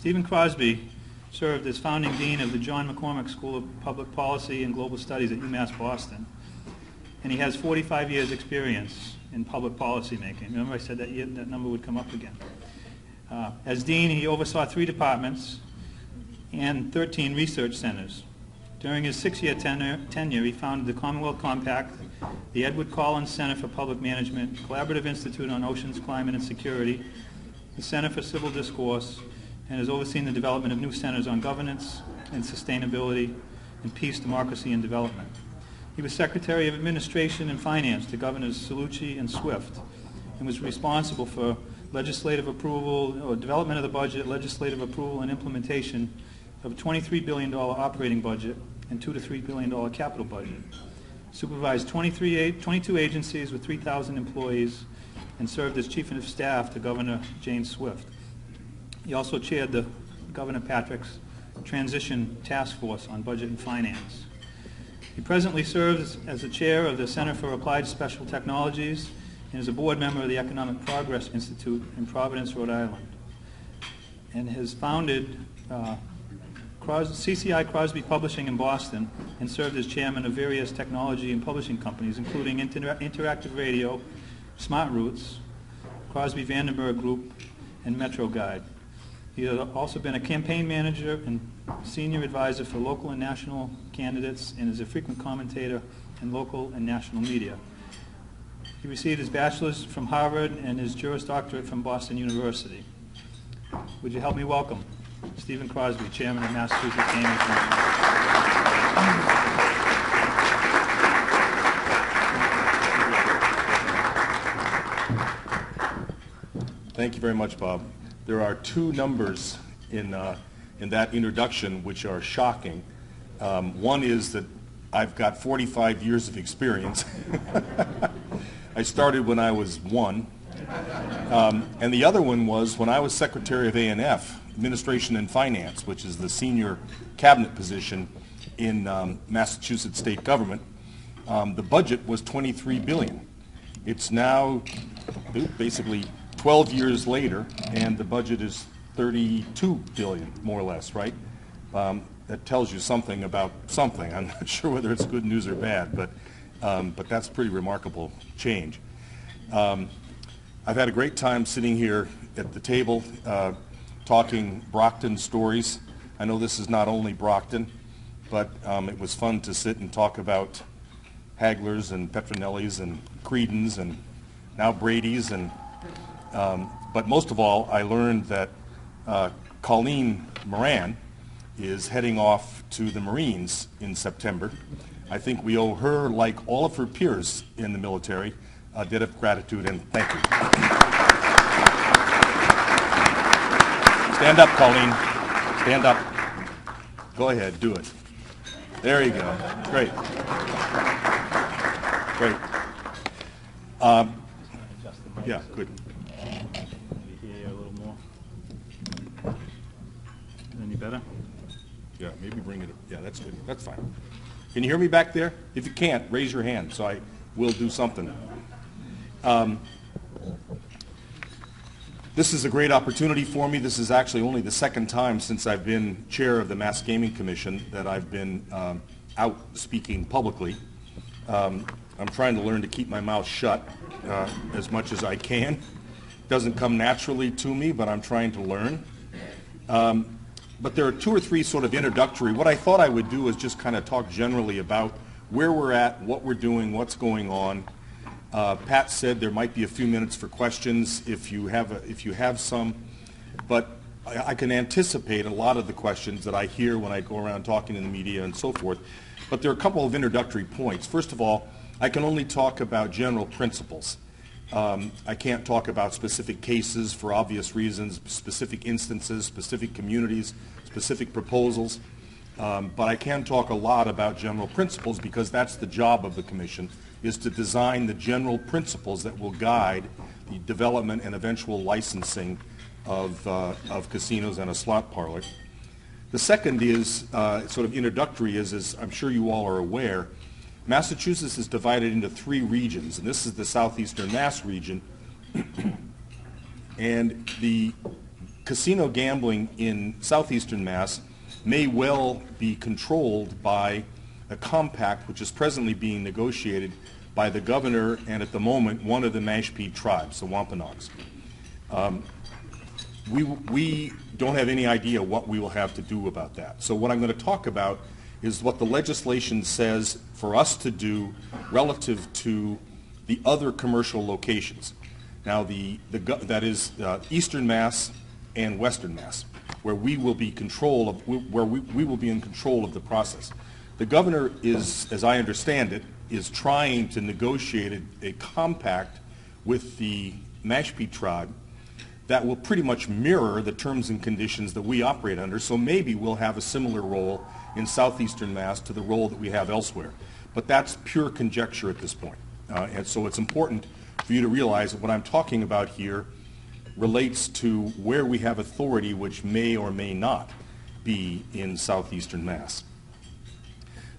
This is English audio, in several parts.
Stephen Crosby served as founding dean of the John McCormick School of Public Policy and Global Studies at UMass Boston. And he has 45 years experience in public policy making. Remember I said that number would come up again. As dean, he oversaw 3 departments and 13 research centers. During his 6-year tenure, he founded the Commonwealth Compact, the Edward Collins Center for Public Management, Collaborative Institute on Oceans, Climate, and Security, the Center for Civil Discourse, and has overseen the development of new centers on governance and sustainability and peace, democracy, and development. He was Secretary of Administration and Finance to Governors Cellucci and Swift, and was responsible for legislative approval or development of the budget, legislative approval, and implementation of a $23 billion operating budget and $2 to $3 billion capital budget. Supervised 22 agencies with 3,000 employees and served as Chief of Staff to Governor Jane Swift. He also chaired the Governor Patrick's Transition Task Force on Budget and Finance. He presently serves as the chair of the Center for Applied Special Technologies and is a board member of the Economic Progress Institute in Providence, Rhode Island, and has founded CCI Crosby Publishing in Boston and served as chairman of various technology and publishing companies, including Interactive Radio, Smart Roots, Crosby Vandenberg Group, and Metro Guide. He has also been a campaign manager and senior advisor for local and national candidates and is a frequent commentator in local and national media. He received his bachelor's from Harvard and his Juris Doctorate from Boston University. Would you help me welcome Stephen Crosby, Chairman of Massachusetts Gaming Commission. Thank you very much, Bob. There are 2 numbers in that introduction which are shocking. One is that I've got 45 years of experience. I started when I was 1. And the other one was when I was Secretary of A&F, Administration and Finance, which is the senior cabinet position in Massachusetts state government. The budget was $23 billion. It's now basically 12 years later, and the budget is $32 billion, more or less, right? That tells you something about something. I'm not sure whether it's good news or bad, but that's a pretty remarkable change. I've had a great time sitting here at the table talking Brockton stories. I know this is not only Brockton, but it was fun to sit and talk about Haglers and Petronellis and Credens and now Brady's. But most of all, I learned that Colleen Moran is heading off to the Marines in September. I think we owe her, like all of her peers in the military, a debt of gratitude, and thank you. Stand up, Colleen. Stand up. Go ahead, do it. There you go. Great. Great. Yeah, good. Maybe here a little more. Any better? Yeah, maybe bring it up. Yeah, that's good. That's fine. Can you hear me back there? If you can't, raise your hand so I will do something. This is a great opportunity for me. This is actually only the 2nd time since I've been chair of the Mass Gaming Commission that I've been out speaking publicly. I'm trying to learn to keep my mouth shut as much as I can. It doesn't come naturally to me, but I'm trying to learn. But there are 2 or 3 sort of introductory. What I thought I would do is just kind of talk generally about where we're at, what we're doing, what's going on. Pat said there might be a few minutes for questions if you have some, but I can anticipate a lot of the questions that I hear when I go around talking in the media and so forth. But there are a couple of introductory points. First of all, I can only talk about general principles. I can't talk about specific cases for obvious reasons, specific instances, specific communities, specific proposals. But I can talk a lot about general principles because that's the job of the Commission, is to design the general principles that will guide the development and eventual licensing of casinos and a slot parlor. The second is sort of introductory, as I'm sure you all are aware, Massachusetts is divided into 3 regions, and this is the Southeastern Mass region. And the casino gambling in southeastern Mass may well be controlled by a compact which is presently being negotiated by the governor and at the moment one of the Mashpee tribes, the Wampanoags. We don't have any idea what we will have to do about that. So what I'm going to talk about is what the legislation says for us to do relative to the other commercial locations. Now that is Eastern Mass and Western Mass, where we will be we will be in control of the process. The governor is, as I understand it, is trying to negotiate a compact with the Mashpee tribe that will pretty much mirror the terms and conditions that we operate under, so maybe we'll have a similar role in southeastern Mass to the role that we have elsewhere. But that's pure conjecture at this point. And so it's important for you to realize that what I'm talking about here relates to where we have authority which may or may not be in southeastern Mass.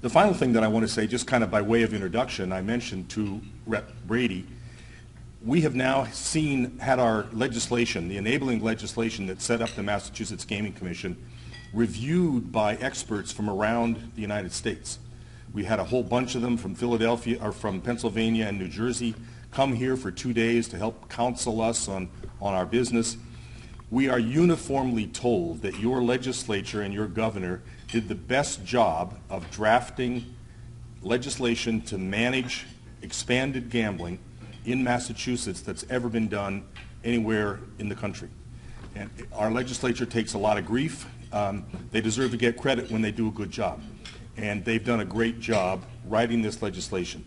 The final thing that I want to say, just kind of by way of introduction, I mentioned to Rep. Brady, we have now had our legislation, the enabling legislation that set up the Massachusetts Gaming Commission, reviewed by experts from around the United States. We had a whole bunch of them from Philadelphia, or from Pennsylvania and New Jersey, come here for 2 days to help counsel us on our business. We are uniformly told that your legislature and your governor did the best job of drafting legislation to manage expanded gambling in Massachusetts that's ever been done anywhere in the country. And our legislature takes a lot of grief. They deserve to get credit when they do a good job. And they've done a great job writing this legislation.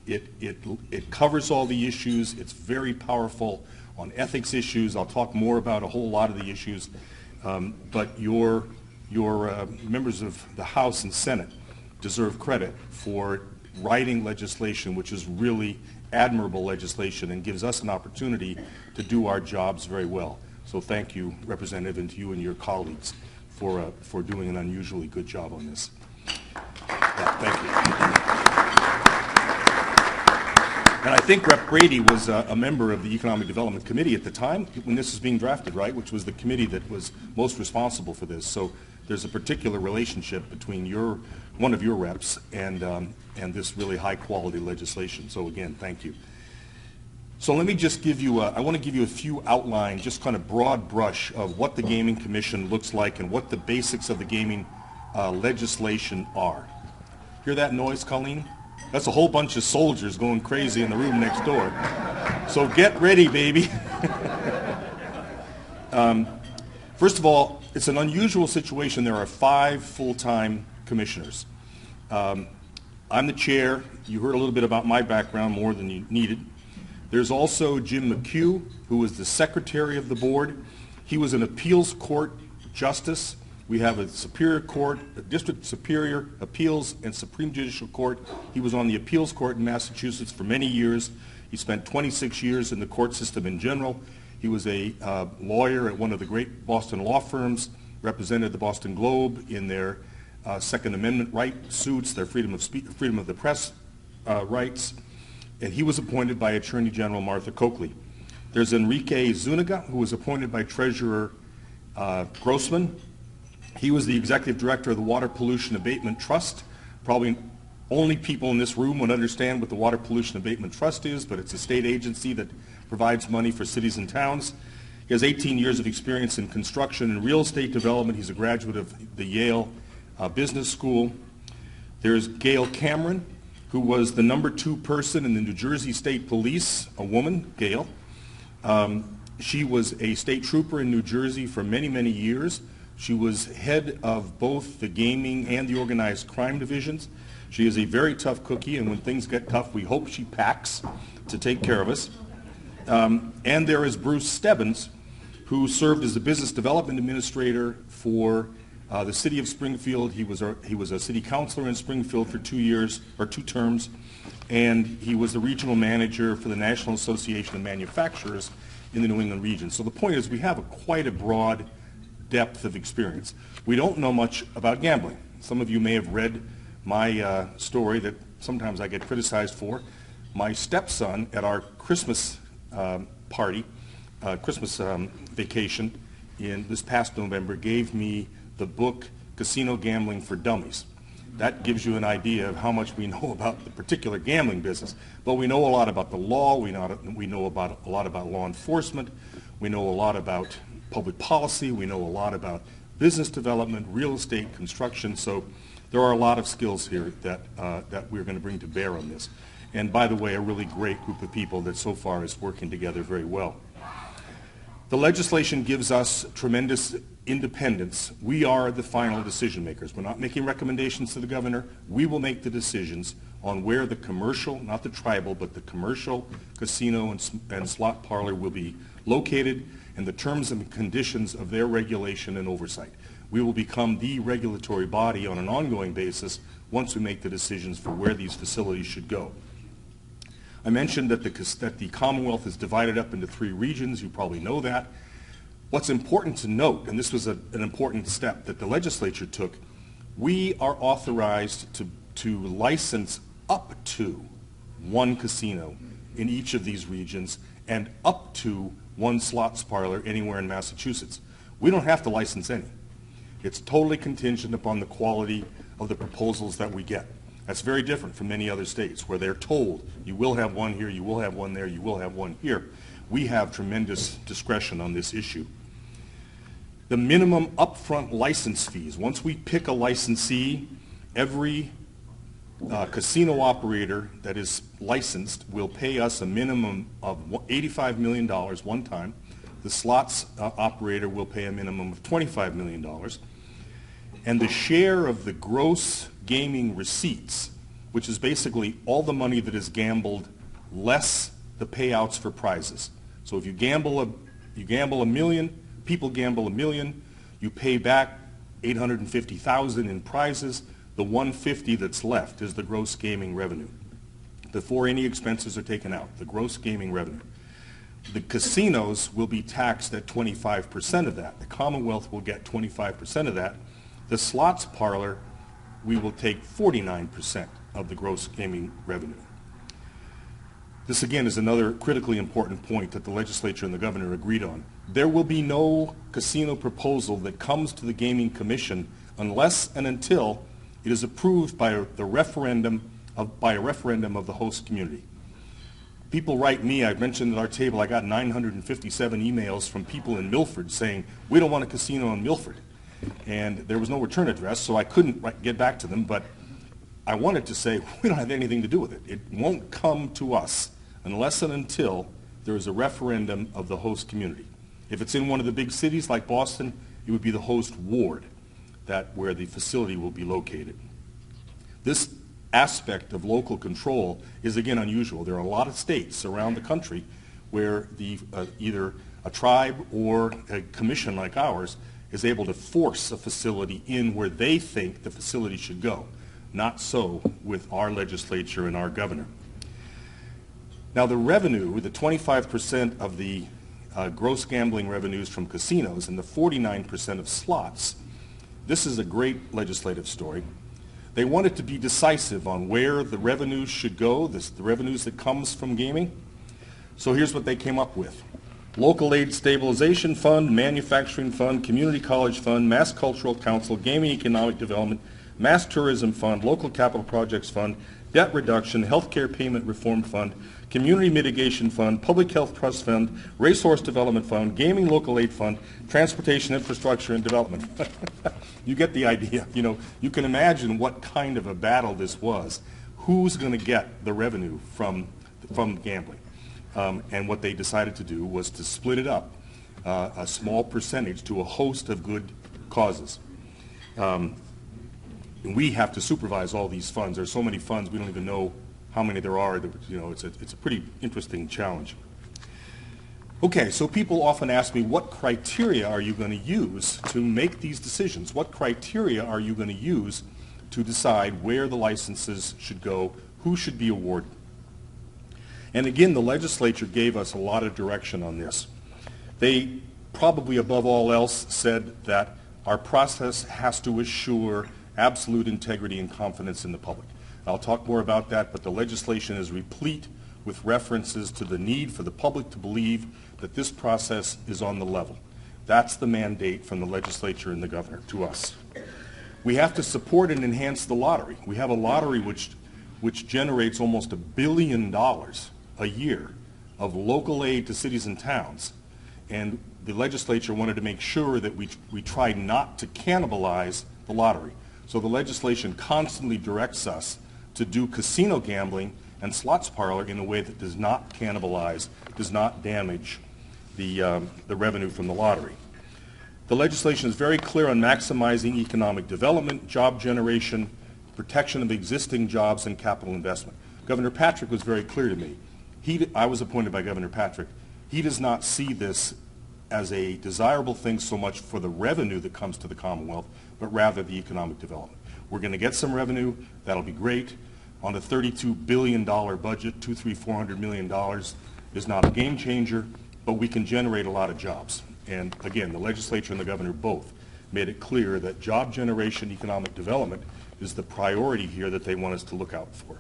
It covers all the issues. It's very powerful on ethics issues. I'll talk more about a whole lot of the issues. But your members of the House and Senate deserve credit for writing legislation which is really admirable legislation and gives us an opportunity to do our jobs very well. So thank you, Representative, and to you and your colleagues for doing an unusually good job on this. Yeah, thank you. And I think Rep. Brady was a member of the Economic Development Committee at the time when this was being drafted, right, which was the committee that was most responsible for this. So there's a particular relationship between one of your reps and this really high-quality legislation. So again, thank you. So let me just give you I want to give you a few outlines, just kind of broad brush of what the Gaming Commission looks like and what the basics of the gaming legislation are. Hear that noise, Colleen? That's a whole bunch of soldiers going crazy in the room next door. So get ready, baby. First of all, it's an unusual situation. There are 5 full-time commissioners. I'm the chair. You heard a little bit about my background, more than you needed. There's also Jim Mchugh, who was the secretary of the board. He was an appeals court justice. We have a superior court, a district superior, appeals, and Supreme Judicial Court. He was on the appeals court in Massachusetts for many years. He spent 26 years in the court system in general. He was a lawyer at one of the great Boston law firms, represented the Boston Globe in their Second Amendment right suits, their freedom of the press rights, and he was appointed by Attorney General Martha Coakley. There's Enrique Zuniga, who was appointed by Treasurer Grossman. He was the executive director of the Water Pollution Abatement Trust. Probably only people in this room would understand what the Water Pollution Abatement Trust is, but it's a state agency that provides money for cities and towns. He has 18 years of experience in construction and real estate development. He's a graduate of the Yale Business School. There's Gail Cameron, who was the number 2 person in the New Jersey State Police, a woman, Gail. She was a state trooper in New Jersey for many, many years. She was head of both the gaming and the organized crime divisions. She is a very tough cookie, and when things get tough, we hope she packs to take care of us. And there is Bruce Stebbins, who served as the business development administrator for the city of Springfield. He was a city councilor in Springfield for 2 years, or 2 terms, and he was the regional manager for the National Association of Manufacturers in the New England region. So the point is, we have quite a broad depth of experience. We don't know much about gambling. Some of you may have read my story that sometimes I get criticized for. My stepson at our Christmas party, Christmas vacation in this past November gave me the book Casino Gambling for Dummies. That gives you an idea of how much we know about the particular gambling business. But we know a lot about the law, we know about a lot about law enforcement, we know a lot about public policy, we know a lot about business development, real estate, construction. So there are a lot of skills here that we're going to bring to bear on this. And by the way, a really great group of people that so far is working together very well. The legislation gives us tremendous independence. We are the final decision makers. We're not making recommendations to the governor. We will make the decisions on where the commercial, not the tribal, but the commercial casino and slot parlor will be located and the terms and conditions of their regulation and oversight. We will become the regulatory body on an ongoing basis once we make the decisions for where these facilities should go. I mentioned that the Commonwealth is divided up into 3 regions. You probably know that. What's important to note, and this was an important step that the legislature took, we are authorized to license up to 1 casino in each of these regions and up to 1 slots parlor anywhere in Massachusetts. We don't have to license any. It's totally contingent upon the quality of the proposals that we get. That's very different from many other states where they're told you will have 1 here, you will have 1 there, you will have 1 here. We have tremendous discretion on this issue. The minimum upfront license fees, once we pick a licensee, every casino operator that is licensed will pay us a minimum of $85 million one time. The slots operator will pay a minimum of $25 million. And the share of the gross gaming receipts, which is basically all the money that is gambled less the payouts for prizes. So if you gamble a million, people gamble $1 million, you pay back $850,000 in prizes, the $150 that's left is the gross gaming revenue. Before any expenses are taken out, the gross gaming revenue. The casinos will be taxed at 25% of that. The Commonwealth will get 25% of that. The slots parlor, we will take 49% of the gross gaming revenue. This again is another critically important point that the legislature and the governor agreed on. There will be no casino proposal that comes to the Gaming Commission unless and until it is approved by a referendum of the host community. People write me, I've mentioned at our table, I got 957 emails from people in Milford saying, we don't want a casino in Milford. And there was no return address, so I couldn't get back to them, but I wanted to say, we don't have anything to do with it. It won't come to us unless and until there is a referendum of the host community. If it's in one of the big cities like Boston, it would be the host ward where the facility will be located. This aspect of local control is again unusual. There are a lot of states around the country where either a tribe or a commission like ours is able to force a facility in where they think the facility should go. Not so with our legislature and our governor. Now the revenue, the 25% of the gross gambling revenues from casinos and the 49% of slots, this is a great legislative story. They wanted to be decisive on where the revenues should go, the revenues that comes from gaming. So here's what they came up with. Local Aid Stabilization Fund, Manufacturing Fund, Community College Fund, Mass Cultural Council, Gaming Economic Development, Mass Tourism Fund, Local Capital Projects Fund, Debt Reduction, Healthcare Payment Reform Fund, Community Mitigation Fund, Public Health Trust Fund, Racehorse Development Fund, Gaming Local Aid Fund, Transportation Infrastructure and Development. You get the idea. You know, you can imagine what kind of a battle this was. Who's going to get the revenue from gambling? And what they decided to do was to split it up, a small percentage to a host of good causes. And we have to supervise all these funds. There's so many funds, we don't even know how many there are. You know, it's a pretty interesting challenge. Okay, so people often ask me, what criteria are you going to use to make these decisions? What criteria are you going to use to decide where the licenses should go, who should be awarded? And again, the legislature gave us a lot of direction on this. They probably above all else said that our process has to assure absolute integrity and confidence in the public. I'll talk more about that, but the legislation is replete with references to the need for the public to believe that this process is on the level, That's the mandate from the legislature and the governor to us. We have to support and enhance the lottery. We have a lottery which generates almost $1 billion a year of local aid to cities and towns. And the legislature wanted to make sure that we tried not to cannibalize the lottery. So the legislation constantly directs us to do casino gambling and slots parlor in a way that does not cannibalize, does not damage the revenue from the lottery. The legislation is very clear on maximizing economic development, job generation, protection of existing jobs, and capital investment. Governor Patrick was very clear to me. I was appointed by Governor Patrick. He does not see this as a desirable thing so much for the revenue that comes to the Commonwealth, but rather the economic development. We're going to get some revenue. That'll be great. On a $32 billion budget, $400 million is not a game changer, but we can generate a lot of jobs. And again, the legislature and the governor both made it clear that job generation, economic development is the priority here that they want us to look out for.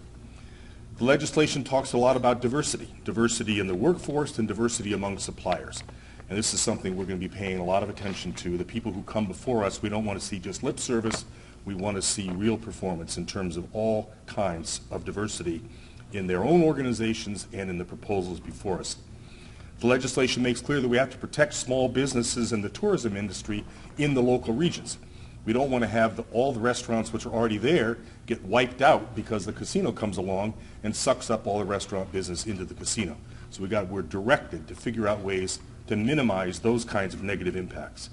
The legislation talks a lot about diversity in the workforce and diversity among suppliers. And this is something we're going to be paying a lot of attention to. The people who come before us, we don't want to see just lip service. We want to see real performance in terms of all kinds of diversity in their own organizations and in the proposals before us. The legislation makes clear that we have to protect small businesses and the tourism industry in the local regions. We don't want to have all the restaurants which are already there get wiped out because the casino comes along and sucks up all the restaurant business into the casino. So we're directed to figure out ways to minimize those kinds of negative impacts.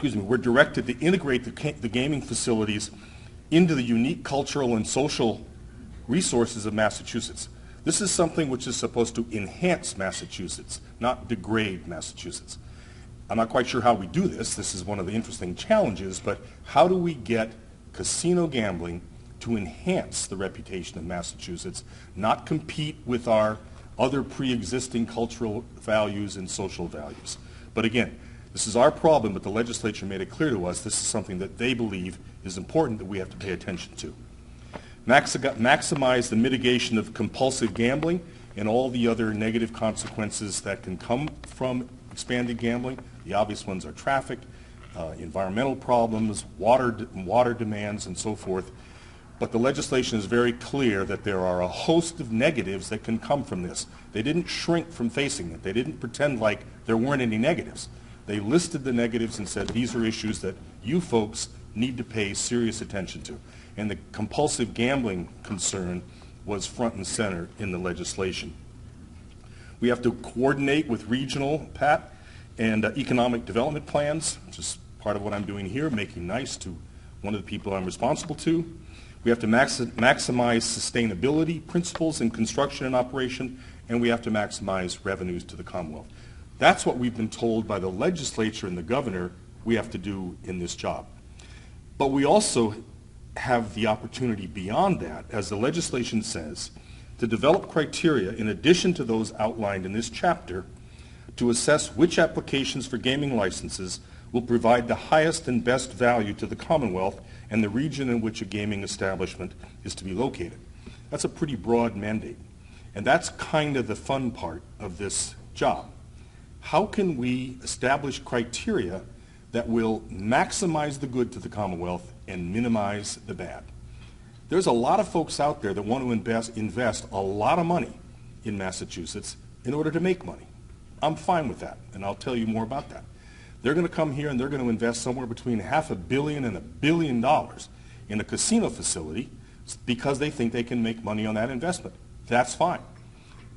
We're directed to integrate the gaming facilities into the unique cultural and social resources of Massachusetts. This is something which is supposed to enhance Massachusetts, not degrade Massachusetts. I'm not quite sure how we do this. This is one of the interesting challenges, but how do we get casino gambling to enhance the reputation of Massachusetts, not compete with our other pre-existing cultural values and social values? But again, this is our problem, but the legislature made it clear to us this is something that they believe is important that we have to pay attention to. Maximize the mitigation of compulsive gambling and all the other negative consequences that can come from expanded gambling. The obvious ones are traffic, environmental problems, water demands, and so forth. But the legislation is very clear that there are a host of negatives that can come from this. They didn't shrink from facing it. They didn't pretend like there weren't any negatives. They listed the negatives and said these are issues that you folks need to pay serious attention to. And the compulsive gambling concern was front and center in the legislation. We have to coordinate with regional, and economic development plans, which is part of what I'm doing here, making nice to one of the people I'm responsible to. We have to maximize sustainability principles in construction and operation, and we have to maximize revenues to the Commonwealth. That's what we've been told by the legislature and the governor we have to do in this job. But we also have the opportunity beyond that, as the legislation says, to develop criteria in addition to those outlined in this chapter to assess which applications for gaming licenses will provide the highest and best value to the Commonwealth and the region in which a gaming establishment is to be located. That's a pretty broad mandate. And that's kind of the fun part of this job. How can we establish criteria that will maximize the good to the Commonwealth and minimize the bad? There's a lot of folks out there that want to invest a lot of money in Massachusetts in order to make money. I'm fine with that, and I'll tell you more about that. They're going to come here and they're going to invest somewhere between $500 million and $1 billion in a casino facility because they think they can make money on that investment. That's fine.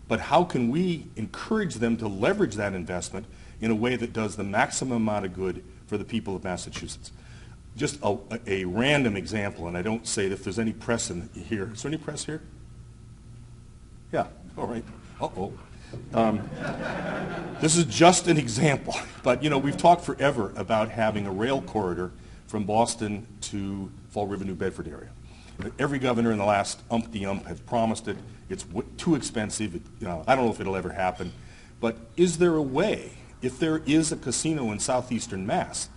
But how can we encourage them to leverage that investment in a way that does the maximum amount of good for the people of Massachusetts? Just a random example, and I don't say that if there's any press in here. Is there any press here? Yeah, all right. Uh-oh. This is just an example, but we've talked forever about having a rail corridor from Boston to Fall River, New Bedford area. Every governor in the last umpty-ump has promised it. It's too expensive. I don't know if it'll ever happen, but is there a way, if there is a casino in Southeastern Mass,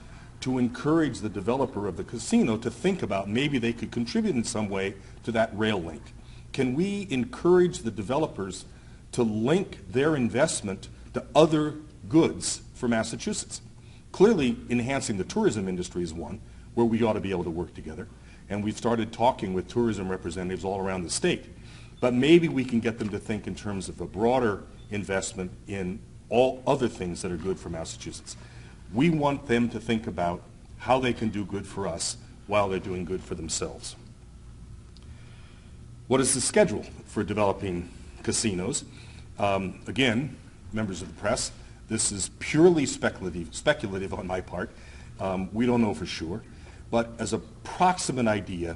to encourage the developer of the casino to think about maybe they could contribute in some way to that rail link? Can we encourage the developers to link their investment to other goods for Massachusetts. Clearly, enhancing the tourism industry is one where we ought to be able to work together. And we've started talking with tourism representatives all around the state. But maybe we can get them to think in terms of a broader investment in all other things that are good for Massachusetts. We want them to think about how they can do good for us while they're doing good for themselves. What is the schedule for developing casinos? Again, members of the press, this is purely speculative on my part. We don't know for sure. But as a proximate idea,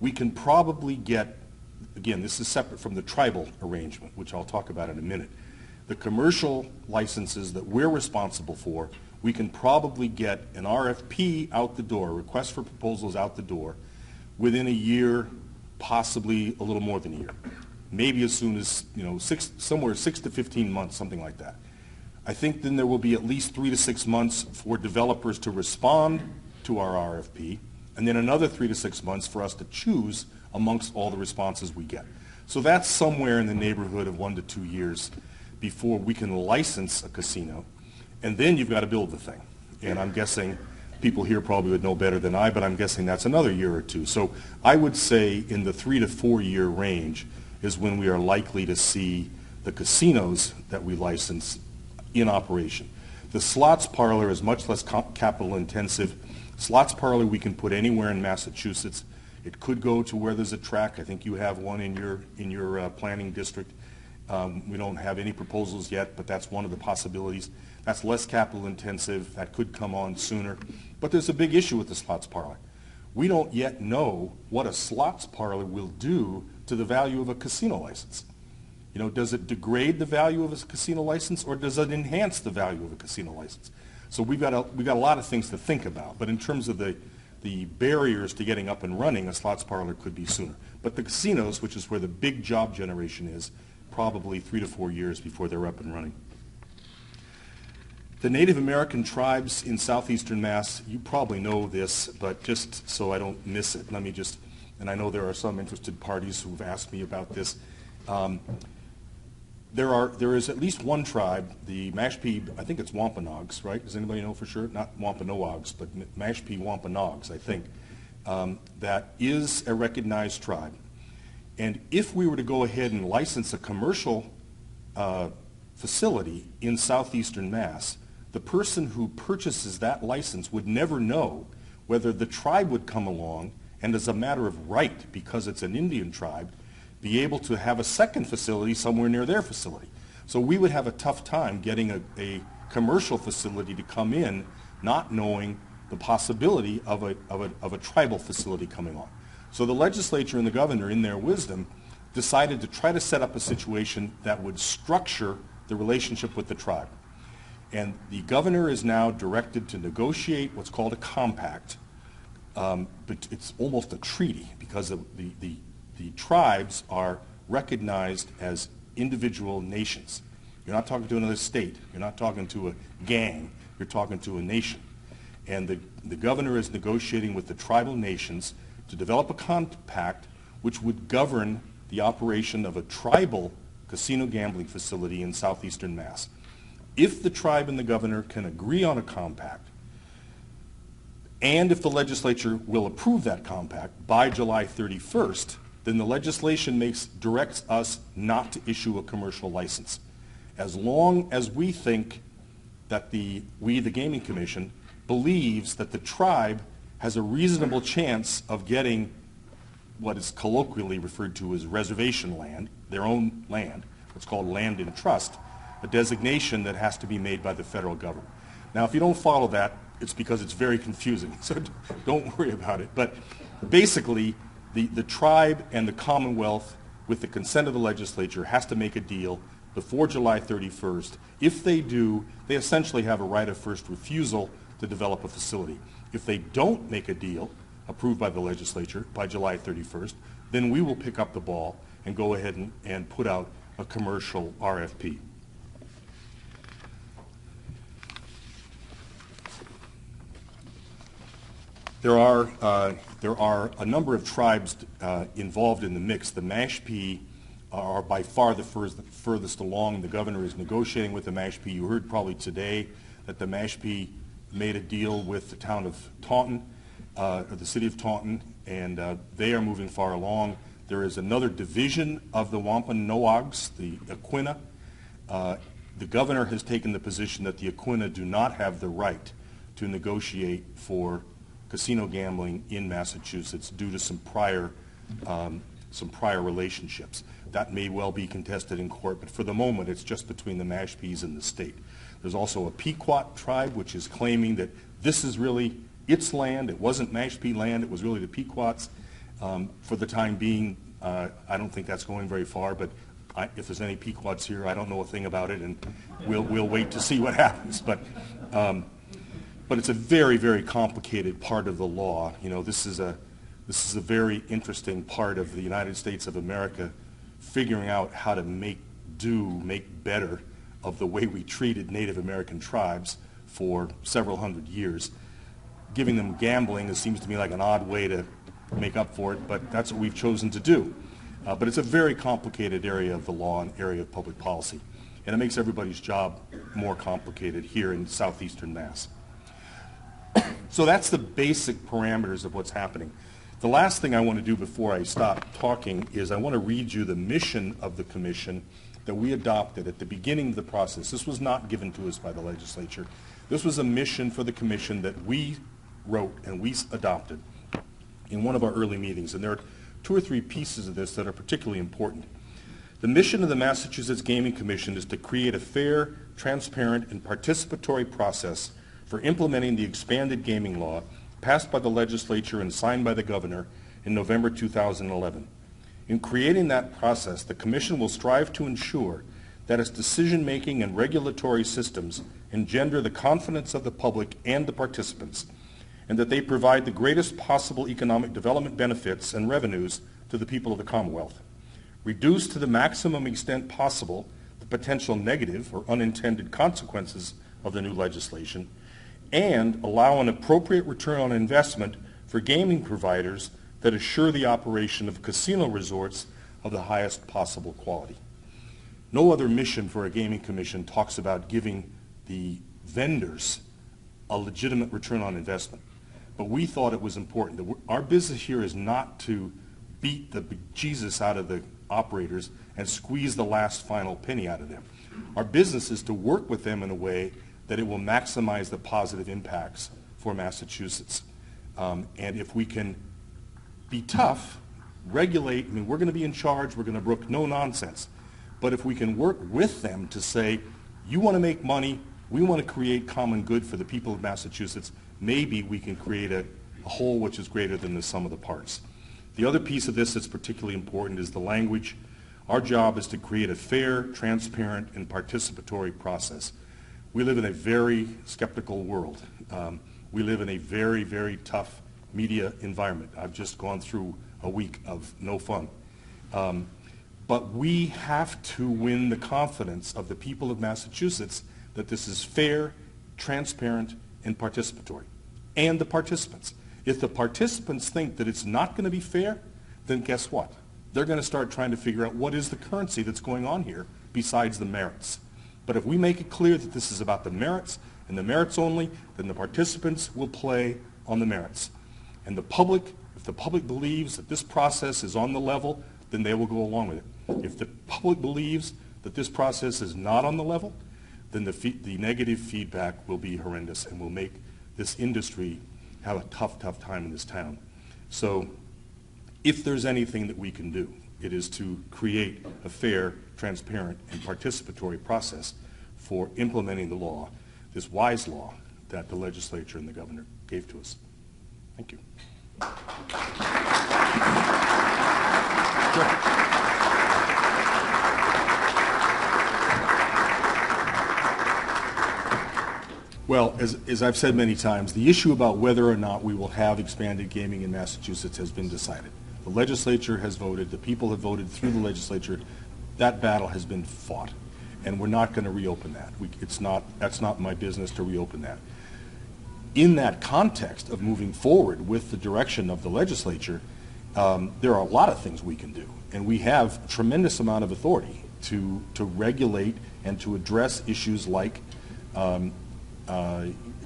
we can probably get, again, this is separate from the tribal arrangement, which I'll talk about in a minute. The commercial licenses that we're responsible for, we can probably get an RFP out the door, request for proposals out the door, within a year, possibly a little more than a year. Maybe as soon as, somewhere 6 to 15 months, something like that. I think then there will be at least 3 to 6 months for developers to respond to our RFP, and then another 3 to 6 months for us to choose amongst all the responses we get. So that's somewhere in the neighborhood of 1 to 2 years before we can license a casino, and then you've got to build the thing. And I'm guessing people here probably would know better than I, but I'm guessing that's another year or two. So I would say in the 3 to 4 year range is when we are likely to see the casinos that we license in operation. The slots parlor is much less capital intensive. Slots parlor we can put anywhere in Massachusetts. It could go to where there's a track. I think you have one in your planning district. We don't have any proposals yet, but that's one of the possibilities. That's less capital intensive. That could come on sooner. But there's a big issue with the slots parlor. We don't yet know what a slots parlor will do to the value of a casino license. Does it degrade the value of a casino license, or does it enhance the value of a casino license? So we've got a lot of things to think about. But in terms of the barriers to getting up and running, a slots parlor could be sooner. But the casinos, which is where the big job generation is, probably 3 to 4 years before they're up and running. The Native American tribes in southeastern Mass, you probably know this, but just so I don't miss it, and I know there are some interested parties who've asked me about this. There is at least one tribe, the Mashpee, I think it's Wampanoags, right? Does anybody know for sure? Not Wampanoags, but Mashpee Wampanoags, I think, that is a recognized tribe. And if we were to go ahead and license a commercial facility in southeastern Mass, the person who purchases that license would never know whether the tribe would come along and, as a matter of right, because it's an Indian tribe, be able to have a second facility somewhere near their facility. So we would have a tough time getting a commercial facility to come in, not knowing the possibility of a tribal facility coming on. So the legislature and the governor, in their wisdom, decided to try to set up a situation that would structure the relationship with the tribe. And the governor is now directed to negotiate what's called a compact, but it's almost a treaty because of the tribes are recognized as individual nations. You're not talking to another state. You're not talking to a gang. You're talking to a nation. And the governor is negotiating with the tribal nations to develop a compact which would govern the operation of a tribal casino gambling facility in southeastern Mass. If the tribe and the governor can agree on a compact, and if the legislature will approve that compact by July 31st, then the legislation directs us not to issue a commercial license. As long as we think that the Gaming Commission, believes that the tribe has a reasonable chance of getting what is colloquially referred to as reservation land, their own land, what's called land in trust, a designation that has to be made by the federal government. Now, if you don't follow that, it's because it's very confusing, so don't worry about it. But basically, the tribe and the Commonwealth, with the consent of the legislature, has to make a deal before July 31st. If they do, they essentially have a right of first refusal to develop a facility. If they don't make a deal approved by the legislature by July 31st, then we will pick up the ball and go ahead and put out a commercial RFP. There are a number of tribes involved in the mix. The Mashpee are by far the furthest along. The governor is negotiating with the Mashpee. You heard probably today that the Mashpee made a deal with the town of Taunton, or the city of Taunton, and they are moving far along. There is another division of the Wampanoags, the Aquinnah. The governor has taken the position that the Aquinnah do not have the right to negotiate for casino gambling in Massachusetts due to some prior relationships. That may well be contested in court, but for the moment it's just between the Mashpees and the state. There's also a Pequot tribe which is claiming that this is really its land. It wasn't Mashpee land, it was really the Pequots. For the time being, I don't think that's going very far, but if there's any Pequots here, I don't know a thing about it, and we'll wait to see what happens. But it's a very, very complicated part of the law. You know, this is a very interesting part of the United States of America, figuring out how to make better of the way we treated Native American tribes for several hundred years. Giving them gambling, it seems to me like an odd way to make up for it, but that's what we've chosen to do. But it's a very complicated area of the law and area of public policy, and it makes everybody's job more complicated here in Southeastern Mass. So that's the basic parameters of what's happening. The last thing I want to do before I stop talking is I want to read you the mission of the commission that we adopted at the beginning of the process. This was not given to us by the legislature. This was a mission for the commission that we wrote and we adopted in one of our early meetings, and there are 2 or 3 pieces of this that are particularly important. The mission of the Massachusetts Gaming Commission is to create a fair, transparent, and participatory process for implementing the expanded gaming law passed by the legislature and signed by the governor in November 2011. In creating that process, the Commission will strive to ensure that its decision-making and regulatory systems engender the confidence of the public and the participants, and that they provide the greatest possible economic development benefits and revenues to the people of the Commonwealth. Reduce to the maximum extent possible the potential negative or unintended consequences of the new legislation, and allow an appropriate return on investment for gaming providers that assure the operation of casino resorts of the highest possible quality. No other mission for a gaming commission talks about giving the vendors a legitimate return on investment. But we thought it was important that our business here is not to beat the bejesus out of the operators and squeeze the last final penny out of them. Our business is to work with them in a way that it will maximize the positive impacts for Massachusetts. And if we can be tough, regulate, I mean, we're going to be in charge, we're going to brook no nonsense. But if we can work with them to say, you want to make money, we want to create common good for the people of Massachusetts, maybe we can create a whole which is greater than the sum of the parts. The other piece of this that's particularly important is the language. Our job is to create a fair, transparent, and participatory process. We live in a very skeptical world. We live in a very, very tough media environment. I've just gone through a week of no fun. But we have to win the confidence of the people of Massachusetts that this is fair, transparent, and participatory. And the participants. If the participants think that it's not going to be fair, then guess what? They're going to start trying to figure out what is the currency that's going on here besides the merits. But if we make it clear that this is about the merits and the merits only, then the participants will play on the merits. And the public, if the public believes that this process is on the level, then they will go along with it. If the public believes that this process is not on the level, then the negative feedback will be horrendous and will make this industry have a tough, tough time in this town. So if there's anything that we can do, it is to create a fair, transparent, and participatory process for implementing the law, this wise law that the legislature and the governor gave to us. Thank you. Sure. Well, as I've said many times, the issue about whether or not we will have expanded gaming in Massachusetts has been decided. The legislature has voted, the people have voted through the legislature. That battle has been fought, and we're not going to reopen that. That's not my business to reopen that. In that context of moving forward with the direction of the legislature, There are a lot of things we can do, and we have a tremendous amount of authority to regulate and to address issues like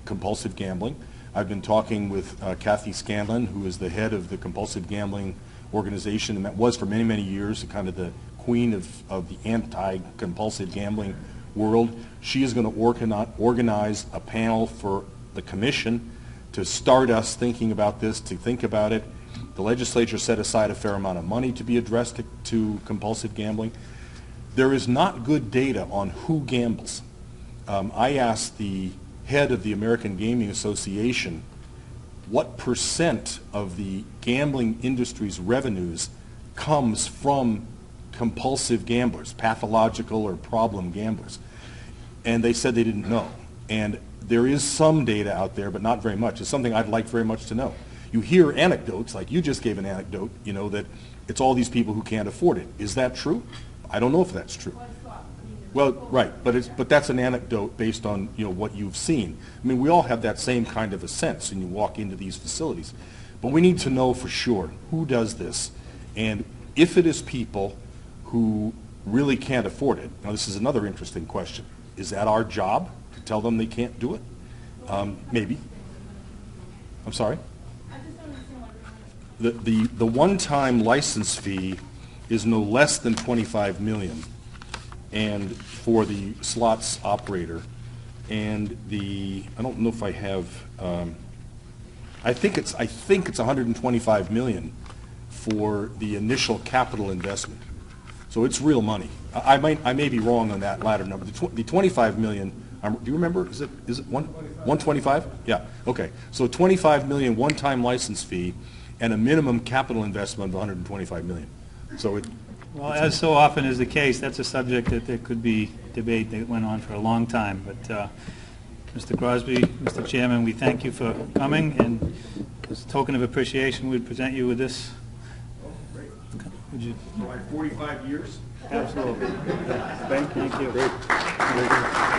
compulsive gambling. I've been talking with Kathy Scanlon, who is the head of the compulsive gambling organization, and that was for many, many years kind of the queen of the anti-compulsive gambling world. She is going to organize a panel for the commission to start us thinking about this, to think about it. The legislature set aside a fair amount of money to be addressed to compulsive gambling. There is not good data on who gambles. I asked the head of the American Gaming Association what percent of the gambling industry's revenues comes from compulsive gamblers, pathological or problem gamblers. And they said they didn't know. And there is some data out there, but not very much. It's something I'd like very much to know. You hear anecdotes, like you just gave an anecdote, that it's all these people who can't afford it. Is that true? I don't know if that's true. Well, right, but that's an anecdote based on what you've seen. I mean, we all have that same kind of a sense when you walk into these facilities. But we need to know for sure who does this, and if it is people who really can't afford it. Now, this is another interesting question. Is that our job to tell them they can't do it? Maybe. I'm sorry? The one-time license fee is no less than $25 million, and for the slots operator, and I don't know if I have. I think it's $125 million for the initial capital investment. So it's real money. I may be wrong on that latter number. The $25 million. Do you remember? Is it 125? Yeah. Okay. So $25 million one-time license fee, and a minimum capital investment of $125 million. So it. Well, as so often is the case, that's a subject that there could be debate that went on for a long time. But Mr. Crosby, Mr. Chairman, we thank you for coming, and as a token of appreciation, we'd present you with this. Would you? For like 45 years? Absolutely. Thank you. Thank you. Great. Thank you.